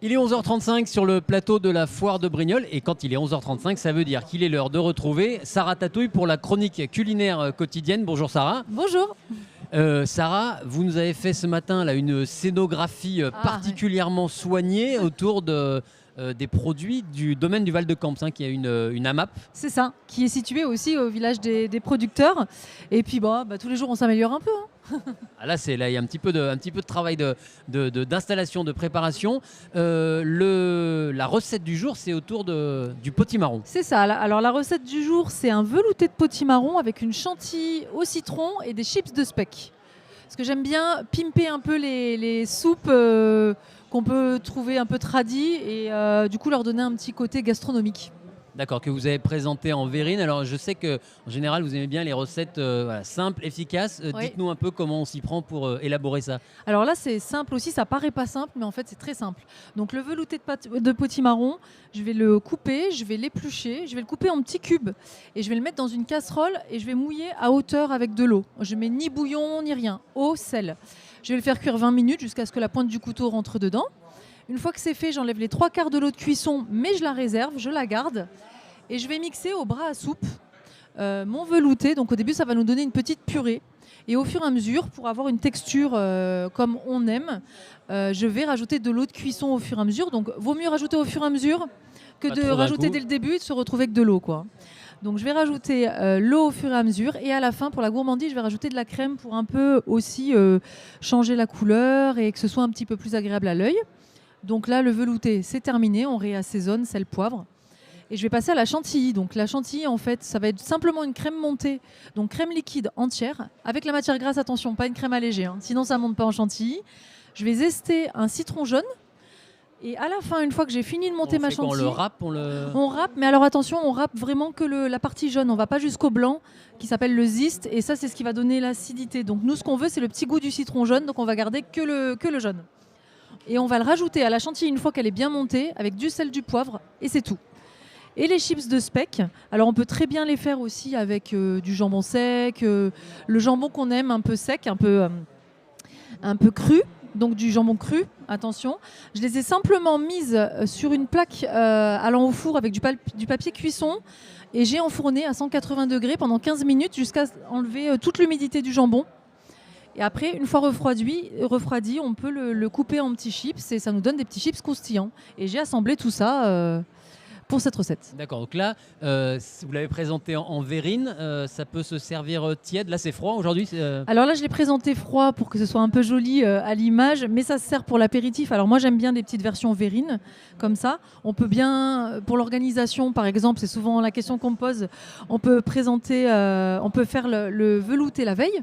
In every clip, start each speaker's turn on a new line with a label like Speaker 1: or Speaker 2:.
Speaker 1: Il est 11h35 sur le plateau de la foire de Brignoles et quand il est 11h35, ça veut dire qu'il est l'heure de retrouver Sarah Tatouille pour la chronique culinaire quotidienne. Bonjour Sarah.
Speaker 2: Bonjour.
Speaker 1: Sarah, vous nous avez fait ce matin là, une scénographie particulièrement soignée autour des produits du domaine du Val-de-Camps, qui a une AMAP.
Speaker 2: C'est ça, qui est situé aussi au village des producteurs. Et puis tous les jours on s'améliore un peu.
Speaker 1: Là, il y a un petit peu de travail d'installation, de préparation. La recette du jour, c'est autour du potimarron.
Speaker 2: C'est ça. Alors la recette du jour, c'est un velouté de potimarron avec une chantilly au citron et des chips de speck. Parce que j'aime bien pimper un peu les soupes qu'on peut trouver un peu tradies et du coup leur donner un petit côté gastronomique.
Speaker 1: D'accord, que vous avez présenté en verrine. Alors je sais qu'en général vous aimez bien les recettes simples, efficaces.
Speaker 2: Oui.
Speaker 1: Dites-nous un peu comment on s'y prend pour élaborer ça.
Speaker 2: Alors là c'est simple aussi, ça paraît pas simple mais en fait c'est très simple. Donc le velouté de potimarron, je vais le couper, je vais l'éplucher, je vais le couper en petits cubes et je vais le mettre dans une casserole et je vais mouiller à hauteur avec de l'eau. Je mets ni bouillon ni rien, eau, sel. Je vais le faire cuire 20 minutes jusqu'à ce que la pointe du couteau rentre dedans. Une fois que c'est fait, j'enlève les 3/4 de l'eau de cuisson, mais je la réserve, je la garde. Et je vais mixer au bras à soupe mon velouté. Donc au début, ça va nous donner une petite purée. Et au fur et à mesure, pour avoir une texture comme on aime, je vais rajouter de l'eau de cuisson au fur et à mesure. Donc vaut mieux rajouter au fur et à mesure que de rajouter dès le début et de se retrouver avec de l'eau, quoi. Donc je vais rajouter l'eau au fur et à mesure. Et à la fin, pour la gourmandise, je vais rajouter de la crème pour un peu aussi changer la couleur et que ce soit un petit peu plus agréable à l'œil. Donc là, le velouté, c'est terminé. On réassaisonne, sel, poivre. Et je vais passer à la chantilly. Donc la chantilly, en fait, ça va être simplement une crème montée, donc crème liquide entière, avec la matière grasse, attention, pas une crème allégée, sinon ça ne monte pas en chantilly. Je vais zester un citron jaune. Et à la fin, une fois que j'ai fini de monter ma chantilly,
Speaker 1: on le râpe,
Speaker 2: on râpe, mais alors attention, on râpe vraiment que la partie jaune, on ne va pas jusqu'au blanc, qui s'appelle le zeste, et ça c'est ce qui va donner l'acidité. Donc nous, ce qu'on veut, c'est le petit goût du citron jaune, donc on va garder que le jaune. Et on va le rajouter à la chantilly une fois qu'elle est bien montée, avec du sel, du poivre, et c'est tout. Et les chips de speck, alors on peut très bien les faire aussi avec du jambon sec, le jambon qu'on aime un peu sec, un peu cru, donc du jambon cru, attention. Je les ai simplement mises sur une plaque allant au four avec du papier cuisson et j'ai enfourné à 180 degrés pendant 15 minutes jusqu'à enlever toute l'humidité du jambon. Et après, une fois refroidi, on peut le couper en petits chips et ça nous donne des petits chips croustillants. Et j'ai assemblé tout ça pour cette recette.
Speaker 1: D'accord, donc là, vous l'avez présenté en verrine, ça peut se servir tiède. Là, c'est froid aujourd'hui.
Speaker 2: Alors là, je l'ai présenté froid pour que ce soit un peu joli à l'image, mais ça se sert pour l'apéritif. Alors moi, j'aime bien des petites versions verrines, comme ça. On peut bien, pour l'organisation, par exemple, c'est souvent la question qu'on me pose, on peut faire le velouté la veille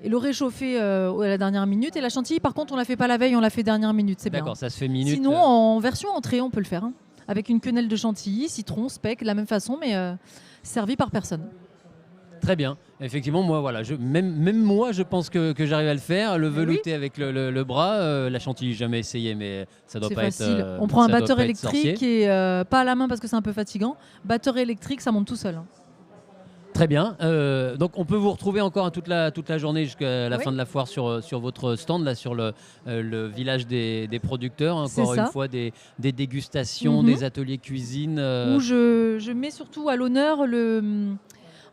Speaker 2: et le réchauffer à la dernière minute. Et la chantilly, par contre, on la fait pas la veille, on la fait dernière minute, c'est bien.
Speaker 1: D'accord, ça se fait minute.
Speaker 2: Sinon, en version entrée, on peut le faire. Avec une quenelle de chantilly, citron, speck, de la même façon, mais servi par personne.
Speaker 1: Très bien. Effectivement, moi, voilà, même moi, je pense que j'arrive à le faire. Le velouté avec le bras, la chantilly, jamais essayé, mais ça doit pas
Speaker 2: facile.
Speaker 1: être.
Speaker 2: On prend un batteur électrique et pas à la main parce que c'est un peu fatigant. Batteur électrique, ça monte tout seul.
Speaker 1: Très bien. Donc on peut vous retrouver encore toute la journée jusqu'à la fin de la foire sur votre stand, là, sur le village des producteurs. Encore une fois, des dégustations, des ateliers cuisine.
Speaker 2: Où je mets surtout à l'honneur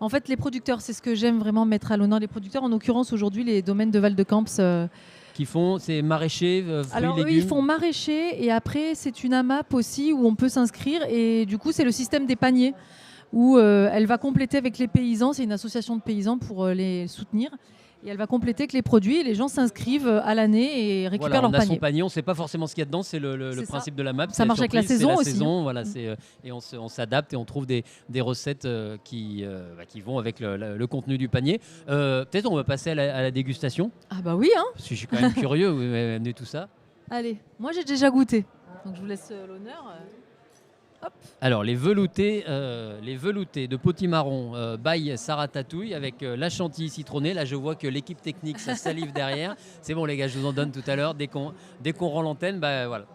Speaker 2: en fait, les producteurs. C'est ce que j'aime vraiment mettre à l'honneur, les producteurs. En l'occurrence, aujourd'hui, les domaines de Val-de-Camps.
Speaker 1: Qui font, c'est maraîchers, fruits,
Speaker 2: alors
Speaker 1: légumes.
Speaker 2: Eux, ils font maraîchers et après, c'est une AMAP aussi où on peut s'inscrire. Et du coup, c'est le système des paniers, où elle va compléter avec les paysans, c'est une association de paysans pour les soutenir, et elle va compléter avec les produits, et les gens s'inscrivent à l'année et récupèrent leur panier.
Speaker 1: On a son panier, on ne sait pas forcément ce qu'il y a dedans, c'est le principe de la map.
Speaker 2: Ça marche avec la saison aussi.
Speaker 1: Voilà, et on s'adapte et on trouve des recettes qui vont avec le contenu du panier. Peut-être on va passer à la dégustation.
Speaker 2: Ah bah oui,
Speaker 1: Parce que je suis quand même curieux, vous m'avez amené tout ça.
Speaker 2: Allez, moi j'ai déjà goûté, donc je vous laisse l'honneur. Hop.
Speaker 1: Alors les veloutés de potimarron by Sarah Tatouille avec la chantilly citronnée. Là je vois que l'équipe technique ça salive derrière. C'est bon les gars, je vous en donne tout à l'heure. Dès qu'on rend l'antenne, voilà.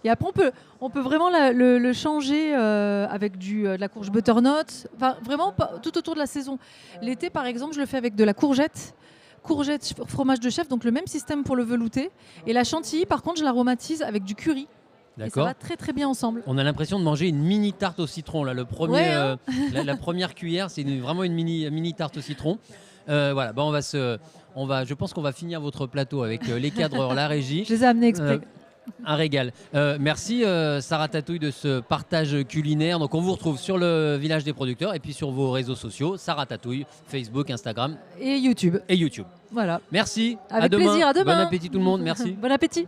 Speaker 2: Et après on peut vraiment le changer avec de la courge butternut. Enfin vraiment tout autour de la saison. L'été par exemple je le fais avec de la courgette, fromage de chèvre, donc le même système pour le velouté. Et la chantilly par contre je l'aromatise avec du curry. Et ça va très très bien ensemble.
Speaker 1: On a l'impression de manger une mini tarte au citron. Là. Le premier,
Speaker 2: ouais, hein
Speaker 1: la première cuillère, c'est vraiment une mini tarte au citron. Voilà, bah je pense qu'on va finir votre plateau avec les cadreurs, la régie.
Speaker 2: Je les ai amenés exprès.
Speaker 1: Un régal. Merci Sarah Tatouille de ce partage culinaire. Donc on vous retrouve sur le village des producteurs et puis sur vos réseaux sociaux, Sarah Tatouille, Facebook, Instagram
Speaker 2: et YouTube.
Speaker 1: Et YouTube.
Speaker 2: Voilà.
Speaker 1: Merci.
Speaker 2: Avec plaisir. À demain.
Speaker 1: Bon appétit tout le monde. Merci.
Speaker 2: Bon appétit.